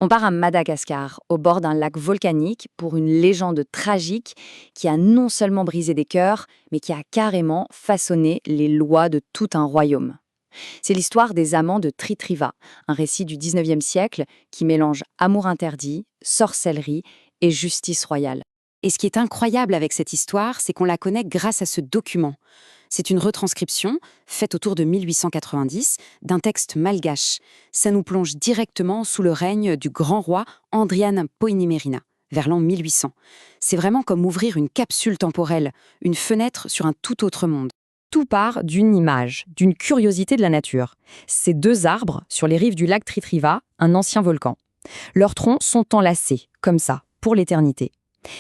On part à Madagascar, au bord d'un lac volcanique, pour une légende tragique qui a non seulement brisé des cœurs, mais qui a carrément façonné les lois de tout un royaume. C'est l'histoire des amants de Tritriva, un récit du 19e siècle qui mélange amour interdit, sorcellerie et justice royale. Et ce qui est incroyable avec cette histoire, c'est qu'on la connaît grâce à ce document. C'est une retranscription, faite autour de 1890, d'un texte malgache. Ça nous plonge directement sous le règne du grand roi Andrian Poinimerina, vers l'an 1800. C'est vraiment comme ouvrir une capsule temporelle, une fenêtre sur un tout autre monde. Tout part d'une image, d'une curiosité de la nature. Ces deux arbres, sur les rives du lac Tritriva, un ancien volcan. Leurs troncs sont enlacés, comme ça, pour l'éternité.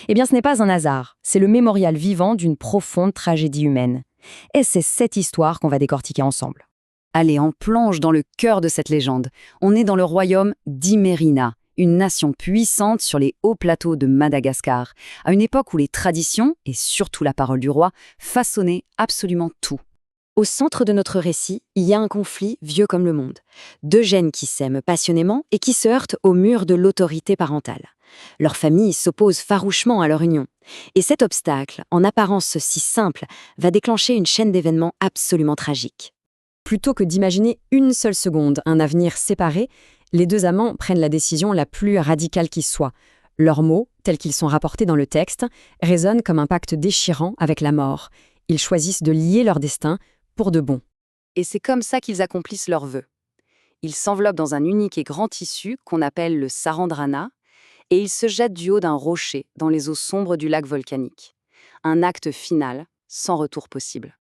Eh bien, ce n'est pas un hasard, c'est le mémorial vivant d'une profonde tragédie humaine. Et c'est cette histoire qu'on va décortiquer ensemble. Allez, on plonge dans le cœur de cette légende. On est dans le royaume d'Imerina, une nation puissante sur les hauts plateaux de Madagascar, à une époque où les traditions, et surtout la parole du roi, façonnaient absolument tout. Au centre de notre récit, il y a un conflit vieux comme le monde. Deux gènes qui s'aiment passionnément et qui se heurtent au mur de l'autorité parentale. Leurs familles s'opposent farouchement à leur union. Et cet obstacle, en apparence si simple, va déclencher une chaîne d'événements absolument tragiques. Plutôt que d'imaginer une seule seconde un avenir séparé, les deux amants prennent la décision la plus radicale qui soit. Leurs mots, tels qu'ils sont rapportés dans le texte, résonnent comme un pacte déchirant avec la mort. Ils choisissent de lier leur destin pour de bon. Et c'est comme ça qu'ils accomplissent leurs vœux. Ils s'enveloppent dans un unique et grand tissu qu'on appelle le sarandrana, et ils se jettent du haut d'un rocher dans les eaux sombres du lac volcanique. Un acte final, sans retour possible.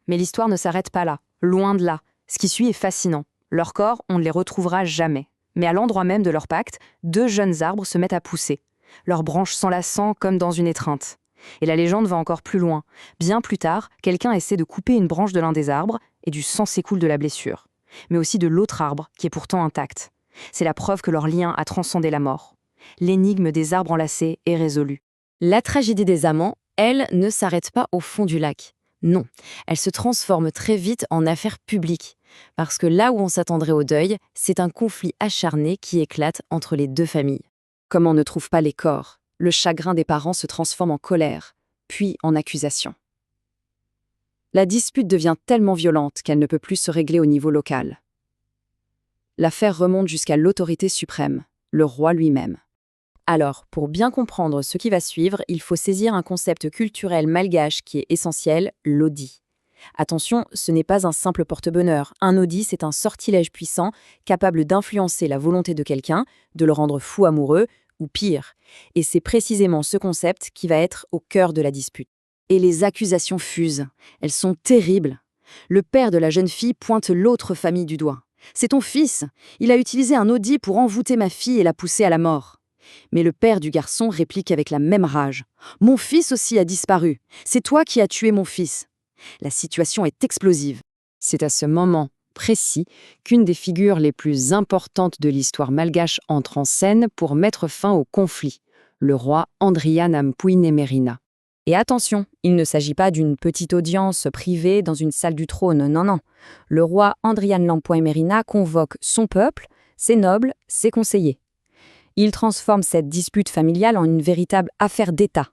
Mais l'histoire ne s'arrête pas là, loin de là. Ce qui suit est fascinant. Leurs corps, on ne les retrouvera jamais. Mais à l'endroit même de leur pacte, deux jeunes arbres se mettent à pousser, leurs branches s'enlaçant comme dans une étreinte. Et la légende va encore plus loin. Bien plus tard, quelqu'un essaie de couper une branche de l'un des arbres et du sang s'écoule de la blessure. Mais aussi de l'autre arbre, qui est pourtant intact. C'est la preuve que leur lien a transcendé la mort. L'énigme des arbres enlacés est résolue. La tragédie des amants, elle, ne s'arrête pas au fond du lac. Non, elle se transforme très vite en affaire publique. Parce que là où on s'attendrait au deuil, c'est un conflit acharné qui éclate entre les deux familles. Comme on ne trouve pas les corps, le chagrin des parents se transforme en colère, puis en accusation. La dispute devient tellement violente qu'elle ne peut plus se régler au niveau local. L'affaire remonte jusqu'à l'autorité suprême, le roi lui-même. Alors, pour bien comprendre ce qui va suivre, il faut saisir un concept culturel malgache qui est essentiel, l'audi. Attention, ce n'est pas un simple porte-bonheur. Un audi, c'est un sortilège puissant, capable d'influencer la volonté de quelqu'un, de le rendre fou amoureux, ou pire. Et c'est précisément ce concept qui va être au cœur de la dispute. Et les accusations fusent. Elles sont terribles. Le père de la jeune fille pointe l'autre famille du doigt. « C'est ton fils. Il a utilisé un audi pour envoûter ma fille et la pousser à la mort. » Mais le père du garçon réplique avec la même rage. « Mon fils aussi a disparu. C'est toi qui as tué mon fils. » La situation est explosive. C'est à ce moment précis qu'une des figures les plus importantes de l'histoire malgache entre en scène pour mettre fin au conflit, le roi Andrian Ampuinemerina. Et attention, il ne s'agit pas d'une petite audience privée dans une salle du trône, non. Le roi Andrian Lampuimerina convoque son peuple, ses nobles, ses conseillers. Il transforme cette dispute familiale en une véritable affaire d'État.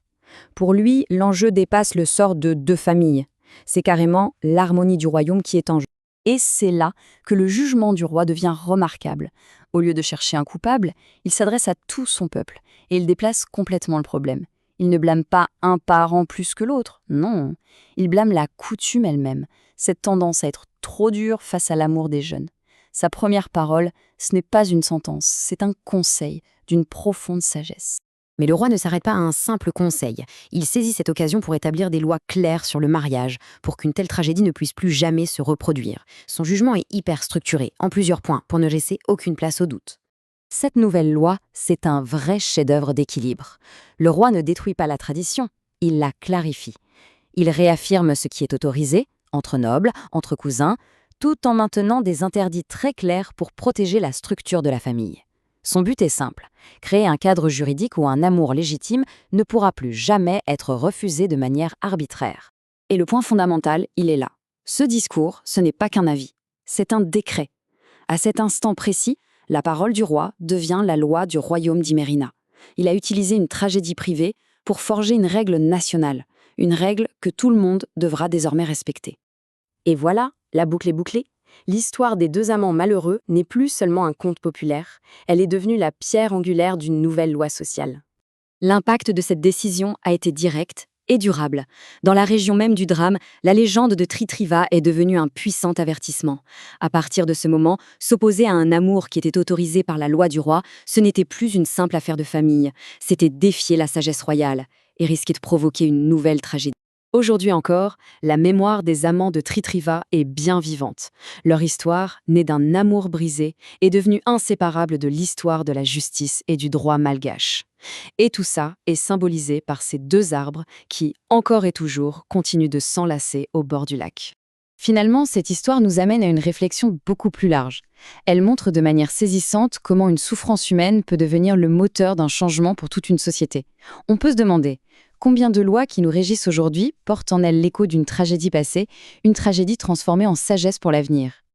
Pour lui, l'enjeu dépasse le sort de deux familles. C'est carrément l'harmonie du royaume qui est en jeu. Et c'est là que le jugement du roi devient remarquable. Au lieu de chercher un coupable, il s'adresse à tout son peuple et il déplace complètement le problème. Il ne blâme pas un parent plus que l'autre, non. Il blâme la coutume elle-même, cette tendance à être trop dure face à l'amour des jeunes. Sa première parole, ce n'est pas une sentence, c'est un conseil d'une profonde sagesse. Mais le roi ne s'arrête pas à un simple conseil. Il saisit cette occasion pour établir des lois claires sur le mariage, pour qu'une telle tragédie ne puisse plus jamais se reproduire. Son jugement est hyper structuré, en plusieurs points, pour ne laisser aucune place au doute. Cette nouvelle loi, c'est un vrai chef-d'œuvre d'équilibre. Le roi ne détruit pas la tradition, il la clarifie. Il réaffirme ce qui est autorisé, entre nobles, entre cousins, tout en maintenant des interdits très clairs pour protéger la structure de la famille. Son but est simple, créer un cadre juridique où un amour légitime ne pourra plus jamais être refusé de manière arbitraire. Et le point fondamental, il est là. Ce discours, ce n'est pas qu'un avis, c'est un décret. À cet instant précis, La parole du roi devient la loi du royaume d'Imérina. Il a utilisé une tragédie privée pour forger une règle nationale, une règle que tout le monde devra désormais respecter. Et voilà, la boucle est bouclée. L'histoire des deux amants malheureux n'est plus seulement un conte populaire, elle est devenue la pierre angulaire d'une nouvelle loi sociale. L'impact de cette décision a été direct et durable. Dans la région même du drame, la légende de Tritriva est devenue un puissant avertissement. À partir de ce moment, s'opposer à un amour qui était autorisé par la loi du roi, ce n'était plus une simple affaire de famille, c'était défier la sagesse royale et risquer de provoquer une nouvelle tragédie. Aujourd'hui encore, la mémoire des amants de Tritriva est bien vivante. Leur histoire, née d'un amour brisé, est devenue inséparable de l'histoire de la justice et du droit malgache. Et tout ça est symbolisé par ces deux arbres qui, encore et toujours, continuent de s'enlacer au bord du lac. Finalement, cette histoire nous amène à une réflexion beaucoup plus large. Elle montre de manière saisissante comment une souffrance humaine peut devenir le moteur d'un changement pour toute une société. On peut se demander, combien de lois qui nous régissent aujourd'hui portent en elles l'écho d'une tragédie passée, une tragédie transformée en sagesse pour l'avenir ?